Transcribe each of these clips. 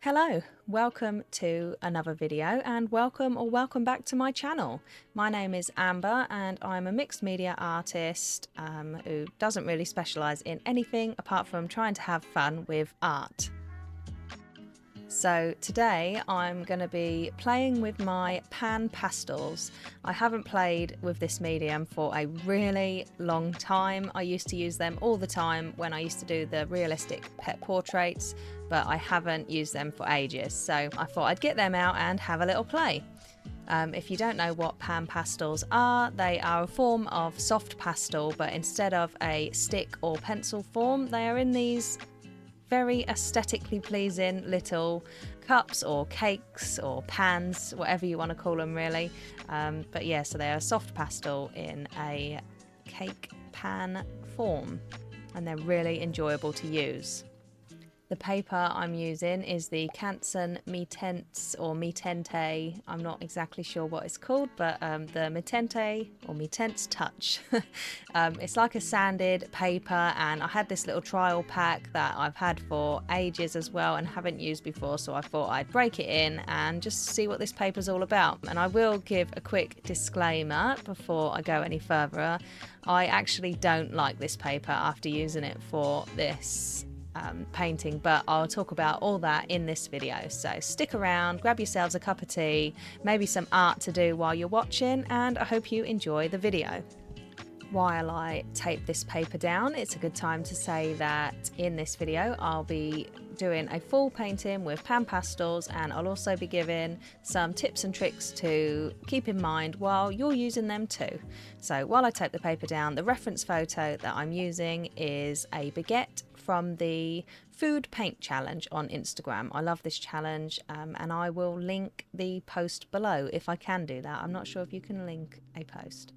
Hello, welcome to another video and welcome back to my channel. My name is Amber and I'm a mixed media artist who doesn't really specialise in anything apart from trying to have fun with art. So today I'm going to be playing with my Pan Pastels. I haven't played with this medium for a really long time. I used to use them all the time when I used to do the realistic pet portraits, but I haven't used them for ages. So I thought I'd get them out and have a little play. If you don't know what Pan Pastels are, they are a form of soft pastel, but instead of a stick or pencil form, they are in these very aesthetically pleasing little cups or cakes or pans, whatever you want to call them really. But yeah, so they are soft pastel in a cake pan form and they're really enjoyable to use. The paper I'm using is the Canson Mi-Teintes or Mi-Teintes, I'm not exactly sure what it's called, but the Mi-Teintes Touch. It's like a sanded paper, and I had this little trial pack that I've had for ages as well and haven't used before, so I thought I'd break it in and just see what this paper's all about. And I will give a quick disclaimer before I go any further. I actually don't like this paper after using it for this painting, but I'll talk about all that in this video, so stick around, grab yourselves a cup of tea, maybe some art to do while you're watching, and I hope you enjoy the video. While I tape this paper down, it's a good time to say that in this video I'll be doing a full painting with Pan Pastels, and I'll also be giving some tips and tricks to keep in mind while you're using them too. So while I tape the paper down, the reference photo that I'm using is a baguette from the Food Paint Challenge on Instagram. I love this challenge, and I will link the post below if I can do that. I'm not sure if you can link a post,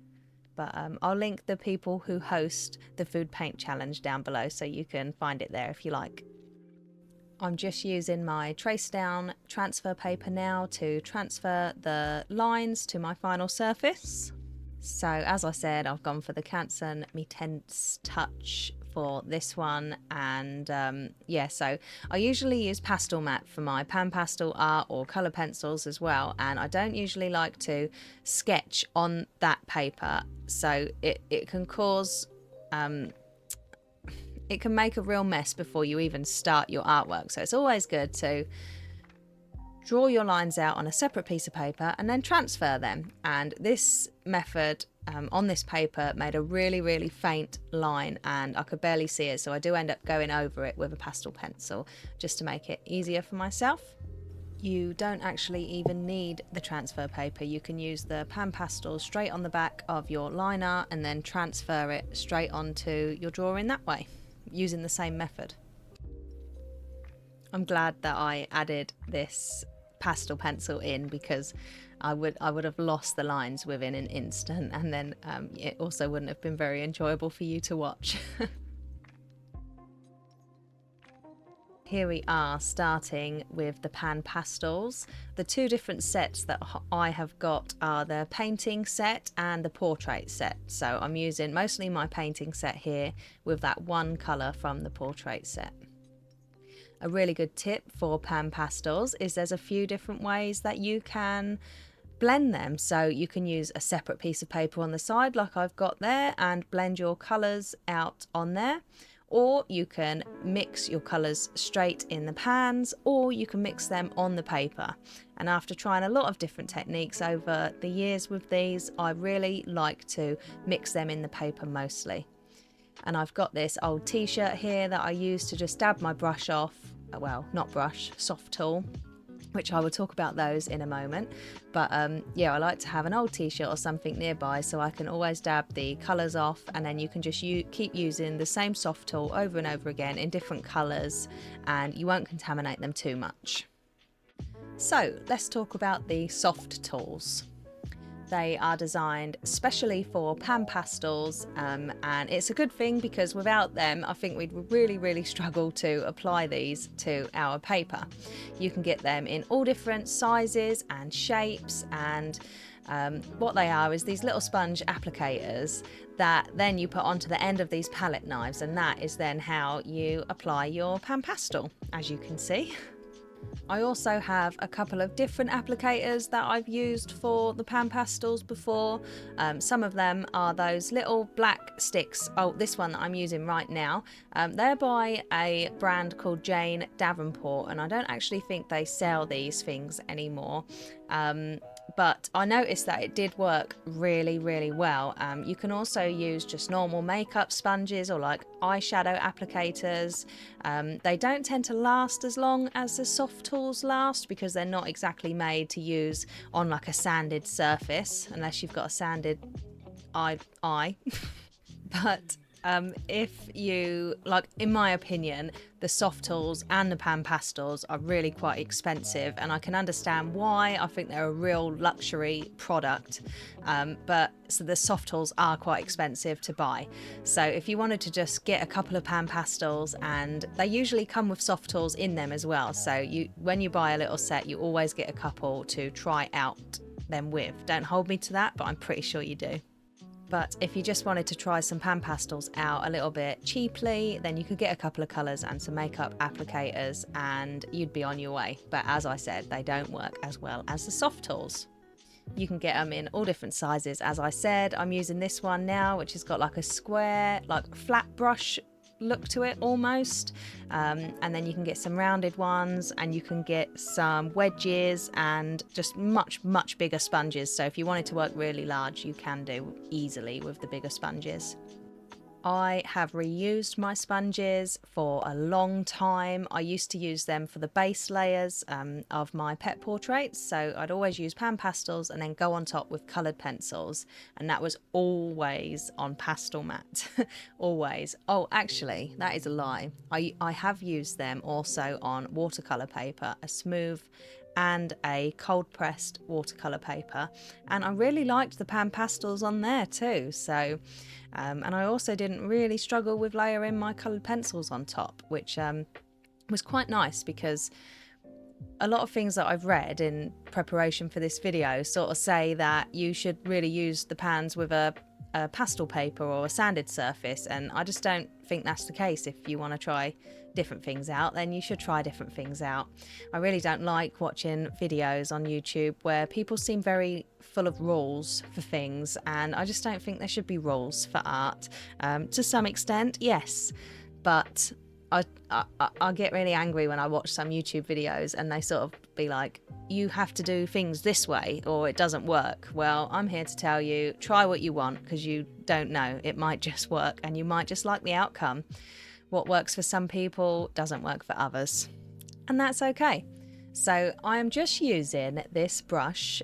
but I'll link the people who host the Food Paint Challenge down below so you can find it there if you like. I'm just using my trace down transfer paper now to transfer the lines to my final surface. So as I said, I've gone for the Canson Mi-Teintes Touch for this one, and yeah, so I usually use pastel mat for my pan pastel art or colour pencils as well, and I don't usually like to sketch on that paper, so it can cause it can make a real mess before you even start your artwork. So it's always good to draw your lines out on a separate piece of paper and then transfer them, and this method on this paper made a really faint line and I could barely see it, so I do end up going over it with a pastel pencil just to make it easier for myself. You don't actually even need the transfer paper. You can use the Pan Pastel straight on the back of your liner and then transfer it straight onto your drawing that way, using the same method. I'm glad that I added this pastel pencil in because I would have lost the lines within an instant, and then it also wouldn't have been very enjoyable for you to watch. Here we are starting with the Pan Pastels. The two different sets that I have got are the painting set and the portrait set. So I'm using mostly my painting set here with that one colour from the portrait set. A really good tip for Pan Pastels is there's a few different ways that you can blend them. So you can use a separate piece of paper on the side like I've got there and blend your colours out on there, or you can mix your colours straight in the pans, or you can mix them on the paper. And after trying a lot of different techniques over the years with these, I really like to mix them in the paper mostly. And I've got this old t-shirt here that I use to just dab my brush off, well, not brush, soft tool, which I will talk about those in a moment. But yeah, I like to have an old t-shirt or something nearby so I can always dab the colours off, and then you can just keep using the same soft tool over and over again in different colours, and you won't contaminate them too much. So let's talk about the soft tools. They are designed specially for Pan Pastels, and it's a good thing because without them I think we'd really struggle to apply these to our paper. You can get them in all different sizes and shapes, and what they are is these little sponge applicators that then you put onto the end of these palette knives, and that is then how you apply your Pan Pastel, as you can see. I also have a couple of different applicators that I've used for the Pan Pastels before. Some of them are those little black sticks. Oh, this one that I'm using right now. They're by a brand called Jane Davenport, and I don't actually think they sell these things anymore. But I noticed that it did work really, really well. You can also use just normal makeup sponges or like eyeshadow applicators. They don't tend to last as long as the soft tools last because they're not exactly made to use on like a sanded surface, unless you've got a sanded eye. But if you like, in my opinion, the soft tools and the Pan Pastels are really quite expensive, and I can understand why. I think they're a real luxury product, but so the soft tools are quite expensive to buy. So if you wanted to just get a couple of Pan Pastels, and they usually come with soft tools in them as well, so when you buy a little set, you always get a couple to try out them with. Don't hold me to that, but I'm pretty sure you do. But if you just wanted to try some Pan Pastels out a little bit cheaply, then you could get a couple of colours and some makeup applicators and you'd be on your way. But as I said, they don't work as well as the soft tools. You can get them in all different sizes. As I said, I'm using this one now, which has got like a square, like flat brush look to it almost, and then you can get some rounded ones, and you can get some wedges and just much bigger sponges. So if you wanted to work really large, you can do easily with the bigger sponges. I have reused my sponges for a long time. I used to use them for the base layers of my pet portraits. So I'd always use Pan Pastels and then go on top with coloured pencils. And that was always on pastel mat. Always. Oh, actually, that is a lie. I have used them also on watercolour paper, a smooth and a cold pressed watercolour paper, and I really liked the Pan Pastels on there too. So and I also didn't really struggle with layering my coloured pencils on top, which was quite nice, because a lot of things that I've read in preparation for this video sort of say that you should really use the pans with a pastel paper or a sanded surface, and I just don't think that's the case. If you want to try different things out, then you should try different things out. I really don't like watching videos on YouTube where people seem very full of rules for things, and I just don't think there should be rules for art. To some extent, yes, but I get really angry when I watch some YouTube videos and they sort of be like, you have to do things this way or it doesn't work. Well, I'm here to tell you, try what you want, because you don't know. It might just work and you might just like the outcome. What works for some people doesn't work for others, and that's okay. So I'm just using this brush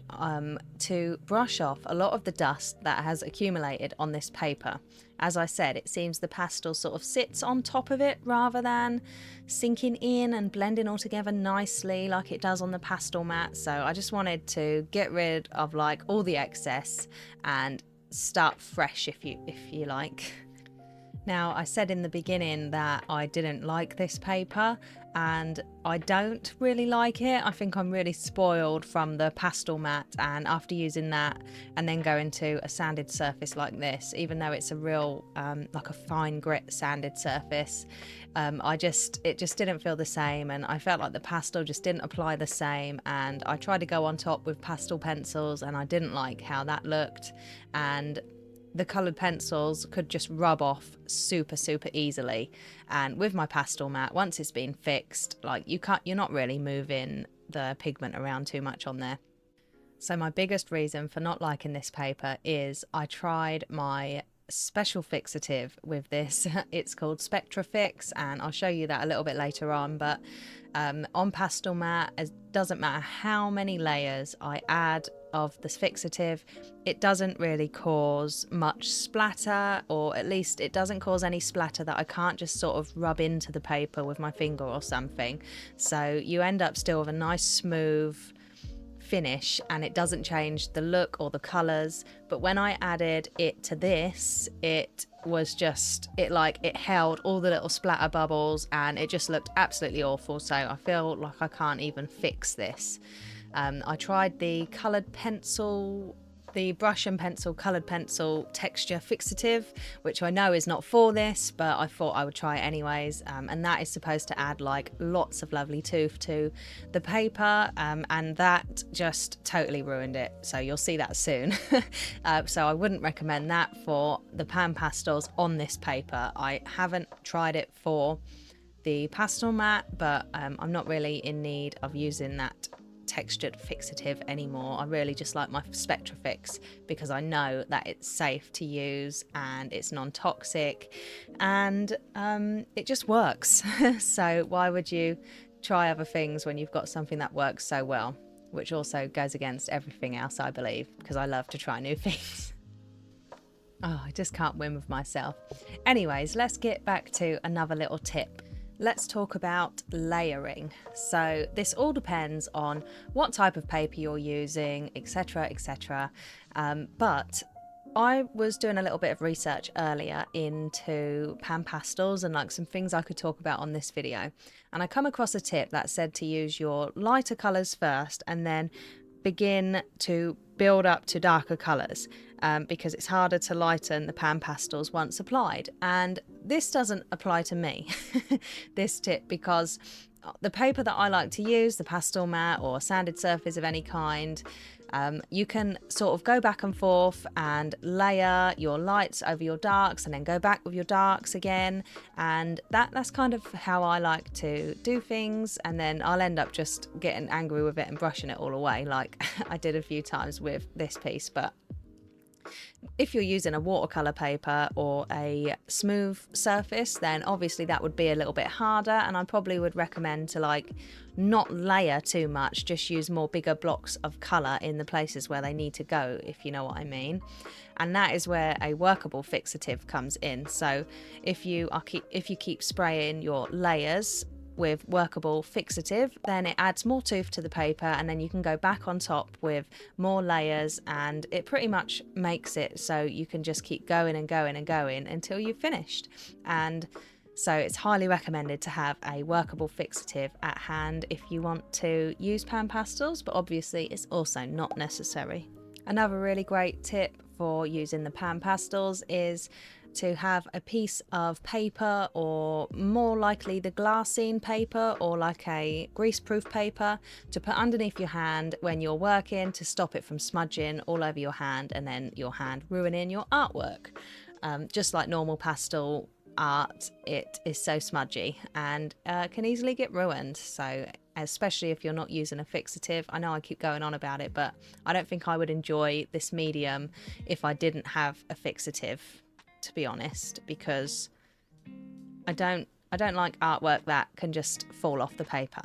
to brush off a lot of the dust that has accumulated on this paper. As I said, it seems the pastel sort of sits on top of it rather than sinking in and blending all together nicely like it does on the pastel mat. So I just wanted to get rid of like all the excess and start fresh, if you like. Now, I said in the beginning that I didn't like this paper, and I don't really like it. I think I'm really spoiled from the pastel mat, and after using that and then going to a sanded surface like this, even though it's a real like a fine grit sanded surface, it just didn't feel the same, and I felt like the pastel just didn't apply the same. And I tried to go on top with pastel pencils and I didn't like how that looked, and the coloured pencils could just rub off super easily. And with my pastel mat, once it's been fixed, like you're not really moving the pigment around too much on there. So my biggest reason for not liking this paper is I tried my special fixative with this. It's called Spectra Fix, and I'll show you that a little bit later on. But on pastel mat, it doesn't matter how many layers I add of this fixative, it doesn't really cause much splatter, or at least it doesn't cause any splatter that I can't just sort of rub into the paper with my finger or something. So you end up still with a nice smooth finish, and it doesn't change the look or the colours. But when I added it to this, it was just, it held all the little splatter bubbles and it just looked absolutely awful. So I feel like I can't even fix this. I tried the coloured pencil the brush and pencil coloured pencil texture fixative, which I know is not for this, but I thought I would try it anyways, and that is supposed to add like lots of lovely tooth to the paper, and that just totally ruined it, so you'll see that soon. So I wouldn't recommend that for the Pan Pastels on this paper. I haven't tried it for the pastel mat, but I'm not really in need of using that textured fixative anymore. I really just like my Spectra Fix because I know that it's safe to use and it's non-toxic, and it just works. So why would you try other things when you've got something that works so well? Which also goes against everything else, I believe, because I love to try new things. Oh, I just can't win with myself. Anyways, let's get back to another little tip. Let's talk about layering. So this all depends on what type of paper you're using, etc, etc. But I was doing a little bit of research earlier into Pan Pastels and like some things I could talk about on this video. And I come across a tip that said to use your lighter colours first and then begin to build up to darker colours, because it's harder to lighten the Pan Pastels once applied. And this doesn't apply to me, this tip, because the paper that I like to use, the pastel mat or sanded surface of any kind, you can sort of go back and forth and layer your lights over your darks and then go back with your darks again, and that's kind of how I like to do things. And then I'll end up just getting angry with it and brushing it all away like I did a few times with this piece. But if you're using a watercolor paper or a smooth surface, then obviously that would be a little bit harder, and I probably would recommend to like not layer too much, just use more bigger blocks of color in the places where they need to go, if you know what I mean. And that is where a workable fixative comes in. So if you keep spraying your layers with workable fixative, then it adds more tooth to the paper, and then you can go back on top with more layers, and it pretty much makes it so you can just keep going and going and going until you've finished. And so it's highly recommended to have a workable fixative at hand if you want to use Pan Pastels, but obviously it's also not necessary. Another really great tip for using the Pan Pastels is to have a piece of paper, or more likely the glassine paper or like a greaseproof paper, to put underneath your hand when you're working to stop it from smudging all over your hand and then your hand ruining your artwork. Just like normal pastel art, it is so smudgy and can easily get ruined. So especially if you're not using a fixative. I know I keep going on about it, but I don't think I would enjoy this medium if I didn't have a fixative, to be honest, because I don't like artwork that can just fall off the paper,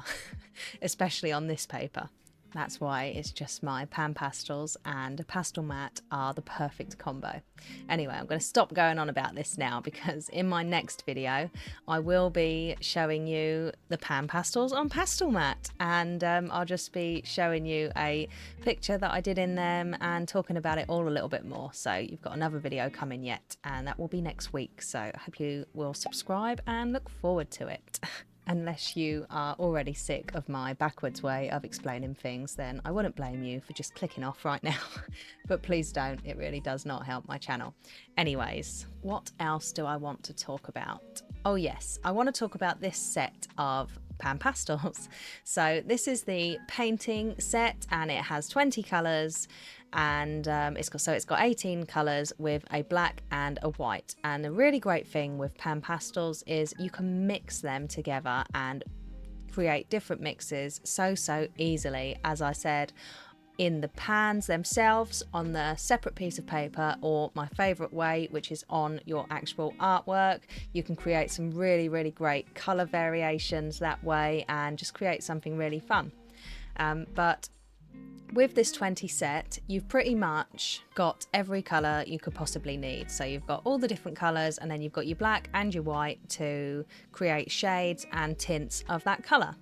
especially on this paper. That's why it's just my Pan Pastels and a pastel mat are the perfect combo. Anyway, I'm going to stop going on about this now, because in my next video I will be showing you the Pan Pastels on pastel mat, and I'll just be showing you a picture that I did in them and talking about it all a little bit more. So you've got another video coming yet, and that will be next week. So I hope you will subscribe and look forward to it. Unless you are already sick of my backwards way of explaining things, then I wouldn't blame you for just clicking off right now. But please don't, it really does not help my channel. Anyways, what else do I want to talk about? Oh yes, I want to talk about this set of Pan Pastels. So this is the painting set, and it has 20 colours, and it's got 18 colours with a black and a white. And the really great thing with Pan Pastels is you can mix them together and create different mixes so easily, as I said, in the pans themselves, on the separate piece of paper, or my favourite way, which is on your actual artwork. You can create some really great colour variations that way and just create something really fun. But with this 20 set, you've pretty much got every colour you could possibly need. So you've got all the different colours, and then you've got your black and your white to create shades and tints of that colour.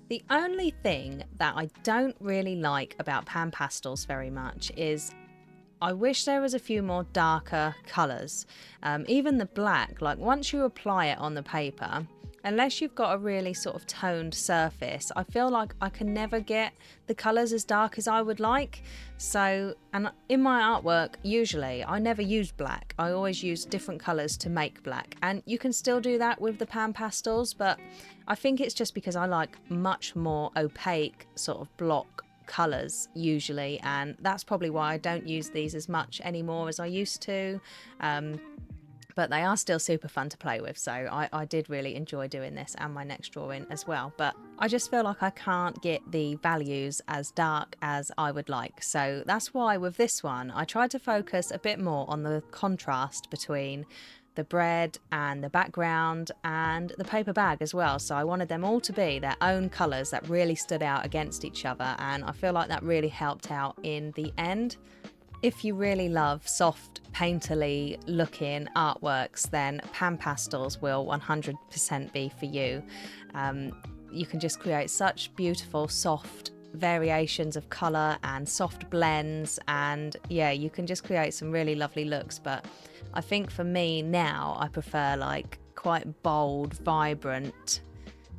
The only thing that I don't really like about Pan Pastels very much is I wish there was a few more darker colours. Even the black, like once you apply it on the paper, unless you've got a really sort of toned surface, I feel like I can never get the colours as dark as I would like. So, and in my artwork, usually I never use black. I always use different colours to make black, and you can still do that with the Pan Pastels, but I think it's just because I like much more opaque sort of block colours usually, and that's probably why I don't use these as much anymore as I used to. But they are still super fun to play with, so I did really enjoy doing this and my next drawing as well. But I just feel like I can't get the values as dark as I would like. So that's why with this one, I tried to focus a bit more on the contrast between the bread and the background and the paper bag as well. So I wanted them all to be their own colours that really stood out against each other, and I feel like that really helped out in the end. If you really love soft, painterly looking artworks, then Pan Pastels will 100% be for you. You can just create such beautiful, soft variations of colour and soft blends, and yeah, you can just create some really lovely looks. But I think for me now, I prefer like quite bold, vibrant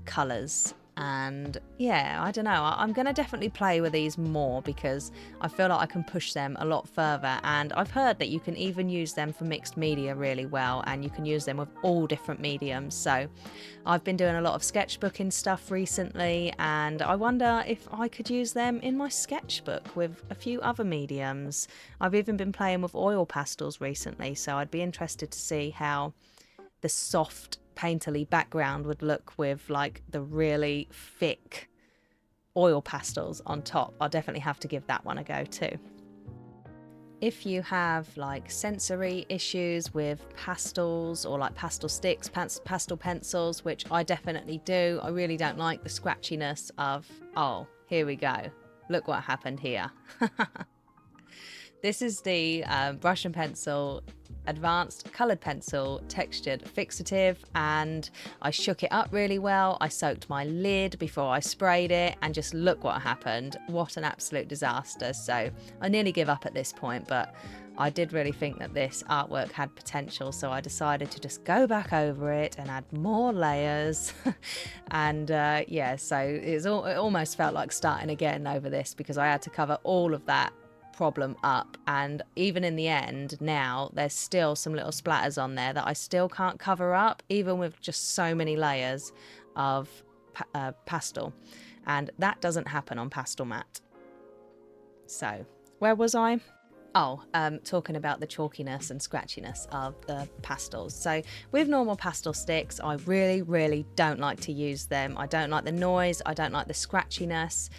colours. And yeah, I don't know, I'm going to definitely play with these more because I feel like I can push them a lot further, and I've heard that you can even use them for mixed media really well, and you can use them with all different mediums. So I've been doing a lot of sketchbooking stuff recently, and I wonder if I could use them in my sketchbook with a few other mediums. I've even been playing with oil pastels recently, so I'd be interested to see how the soft painterly background would look with like the really thick oil pastels on top. I'll definitely have to give that one a go too. If you have like sensory issues with pastels or like pastel sticks, pastel pencils, which I definitely do, I really don't like the scratchiness of, oh, here we go. Look what happened here. This is the brush and pencil advanced coloured pencil textured fixative, and I shook it up really well. I soaked my lid before I sprayed it, and just look what happened. What an absolute disaster. So I nearly give up at this point, but I did really think that this artwork had potential, so I decided to just go back over it and add more layers. And yeah, so it almost felt like starting again over this because I had to cover all of that problem up, and even in the end now there's still some little splatters on there that I still can't cover up, even with just so many layers of pastel, and that doesn't happen on Pastel Matte. So where was I? Oh, talking about the chalkiness and scratchiness of the pastels. So with normal pastel sticks, I really don't like to use them. I don't like the noise, I don't like the scratchiness.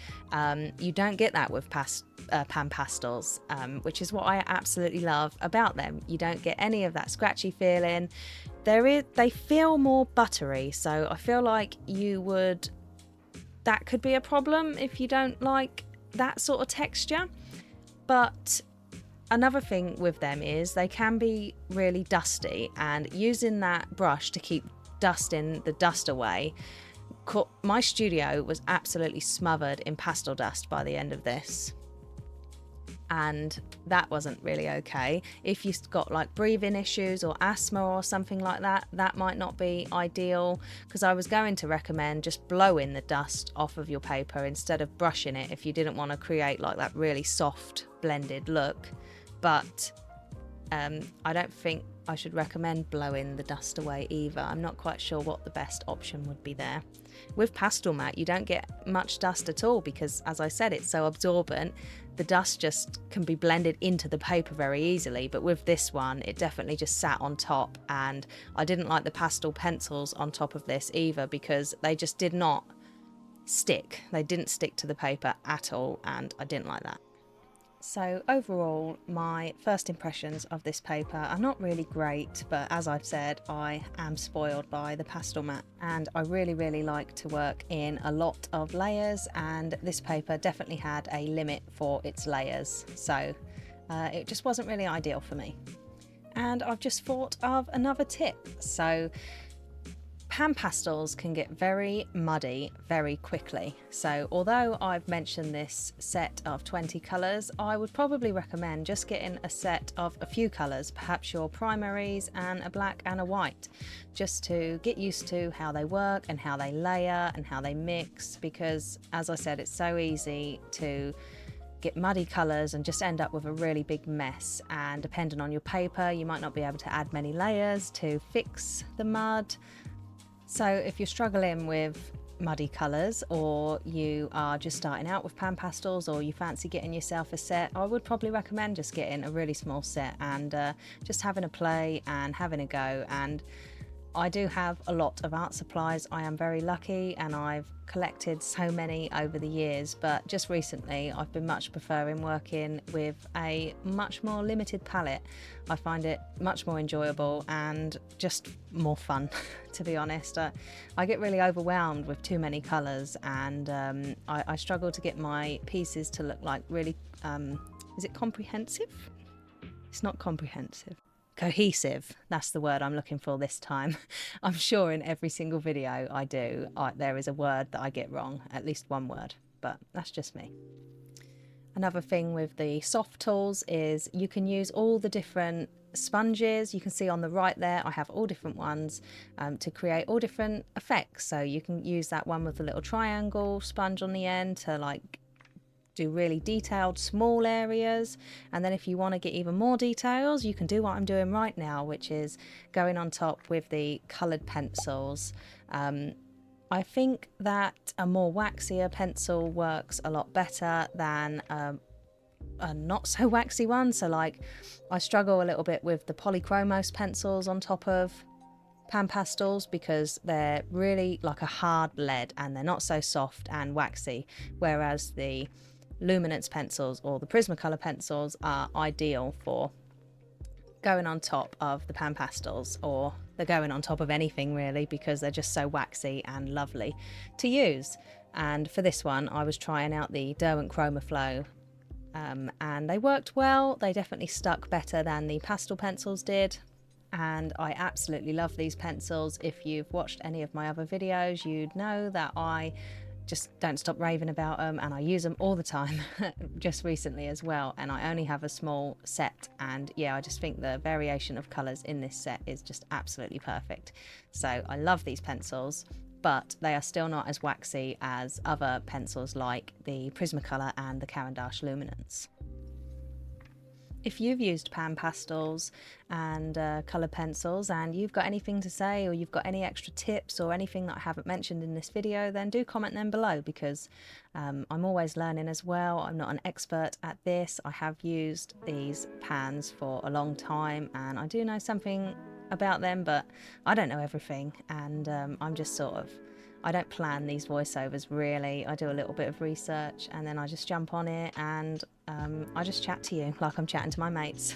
You don't get that with Pan Pastels, which is what I absolutely love about them. You don't get any of that scratchy feeling. They feel more buttery, so I feel like that could be a problem if you don't like that sort of texture. But another thing with them is they can be really dusty, and using that brush to keep dusting the dust away, my studio was absolutely smothered in pastel dust by the end of this, and that wasn't really okay. If you've got like breathing issues or asthma or something like that, that might not be ideal, because I was going to recommend just blowing the dust off of your paper instead of brushing it if you didn't want to create like that really soft blended look. But I don't think I should recommend blowing the dust away either. I'm not quite sure what the best option would be there. With Pastel Matte, you don't get much dust at all because, as I said, it's so absorbent. The dust just can be blended into the paper very easily, but with this one, it definitely just sat on top, and I didn't like the pastel pencils on top of this either because they just did not stick. They didn't stick to the paper at all, and I didn't like that. So overall, my first impressions of this paper are not really great, but as I've said, I am spoiled by the Pastel Matte, and I really like to work in a lot of layers, and this paper definitely had a limit for its layers, so it just wasn't really ideal for me. And I've just thought of another tip. So Pan pastels can get very muddy very quickly. So although I've mentioned this set of 20 colours, I would probably recommend just getting a set of a few colours, perhaps your primaries and a black and a white, just to get used to how they work and how they layer and how they mix, because as I said, it's so easy to get muddy colours and just end up with a really big mess, and depending on your paper you might not be able to add many layers to fix the mud. So if you're struggling with muddy colours, or you are just starting out with pan pastels, or you fancy getting yourself a set, I would probably recommend just getting a really small set and just having a play and having a go. And I do have a lot of art supplies. I am very lucky and I've collected so many over the years, but just recently I've been much preferring working with a much more limited palette. I find it much more enjoyable and just more fun, to be honest. I get really overwhelmed with too many colours, and I struggle to get my pieces to look like really, is it comprehensive? It's not comprehensive. Cohesive, that's the word I'm looking for this time. I'm sure in every single video I do, there is a word that I get wrong, at least one word, but that's just me. Another thing with the soft tools is you can use all the different sponges. You can see on the right there I have all different ones to create all different effects. So you can use that one with the little triangle sponge on the end to like do really detailed small areas, and then if you want to get even more details you can do what I'm doing right now, which is going on top with the coloured pencils. I think that a more waxier pencil works a lot better than a not so waxy one. So like I struggle a little bit with the polychromos pencils on top of pan pastels because they're really like a hard lead and they're not so soft and waxy, whereas the luminance pencils or the Prismacolor pencils are ideal for going on top of the pan pastels, or they're going on top of anything really, because they're just so waxy and lovely to use. And for this one I was trying out the Derwent Chroma Flow and they worked well. They definitely stuck better than the pastel pencils did, and I absolutely love these pencils. If you've watched any of my other videos you'd know that I just don't stop raving about them, and I use them all the time just recently as well, and I only have a small set, and yeah, I just think the variation of colours in this set is just absolutely perfect. So I love these pencils, but they are still not as waxy as other pencils like the Prismacolor and the Caran d'Ache Luminance. If you've used pan pastels and colour pencils and you've got anything to say, or you've got any extra tips or anything that I haven't mentioned in this video, then do comment them below, because I'm always learning as well. I'm not an expert at this. I have used these pans for a long time and I do know something about them, but I don't know everything, and I'm just sort of, I don't plan these voiceovers really. I do a little bit of research and then I just jump on it and I just chat to you like I'm chatting to my mates.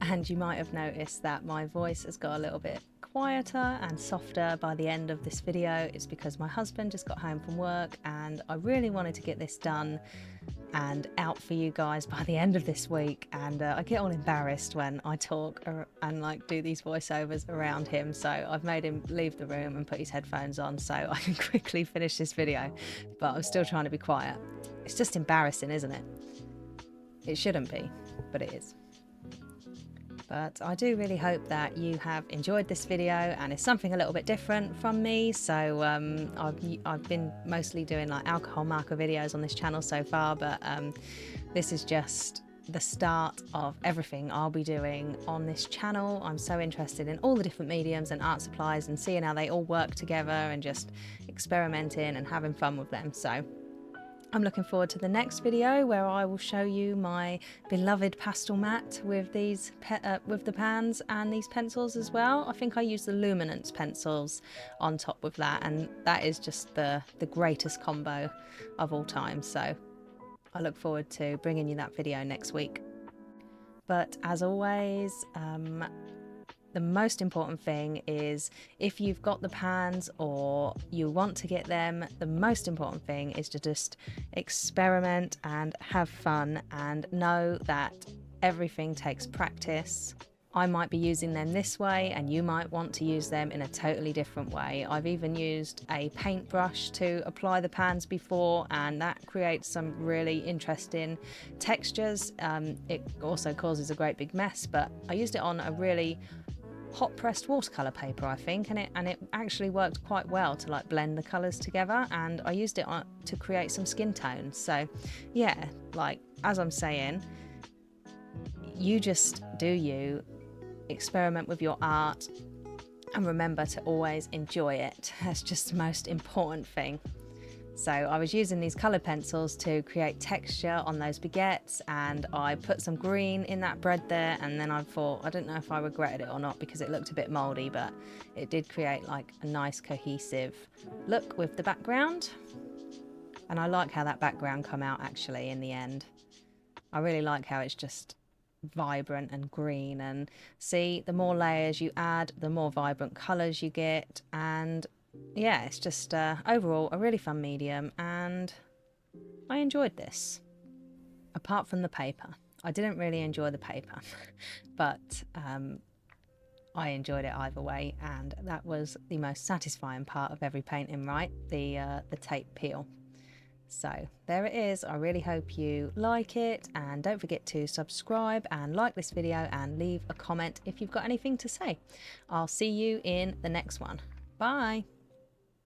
And you might have noticed that my voice has got a little bit quieter and softer by the end of this video. It's because my husband just got home from work and I really wanted to get this done and out for you guys by the end of this week, and I get all embarrassed when I talk and like do these voiceovers around him, so I've made him leave the room and put his headphones on so I can quickly finish this video, but I'm still trying to be quiet. It's just embarrassing, isn't it? It shouldn't be, but it is. But I do really hope that you have enjoyed this video, and it's something a little bit different from me. So I've been mostly doing like alcohol marker videos on this channel so far, but this is just the start of everything I'll be doing on this channel. I'm so interested in all the different mediums and art supplies and seeing how they all work together and just experimenting and having fun with them. So I'm looking forward to the next video where I will show you my beloved pastel mat with these with the pans and these pencils as well. I think I use the luminance pencils on top with that, and that is just the greatest combo of all time. So I look forward to bringing you that video next week. But as always, the most important thing is, if you've got the pans or you want to get them, the most important thing is to just experiment and have fun, and know that everything takes practice. I might be using them this way and you might want to use them in a totally different way. I've even used a paintbrush to apply the pans before, and that creates some really interesting textures. It also causes a great big mess, but I used it on a really hot pressed watercolor paper, I think, and it actually worked quite well to like blend the colors together, and I used it to create some skin tones. So yeah, like as I'm saying, you just do you, experiment with your art, and remember to always enjoy it. That's just the most important thing. So I was using these coloured pencils to create texture on those baguettes, and I put some green in that bread there, and then I thought, I don't know if I regretted it or not because it looked a bit mouldy, but it did create like a nice cohesive look with the background. And I like how that background come out actually in the end. I really like how it's just vibrant and green, and see, the more layers you add, the more vibrant colours you get, and yeah, it's just overall a really fun medium, and I enjoyed this. Apart from the paper, I didn't really enjoy the paper but I enjoyed it either way, and that was the most satisfying part of every painting, right? The tape peel. So there it is. I really hope you like it, and don't forget to subscribe and like this video and leave a comment if you've got anything to say. I'll see you in the next one. Bye.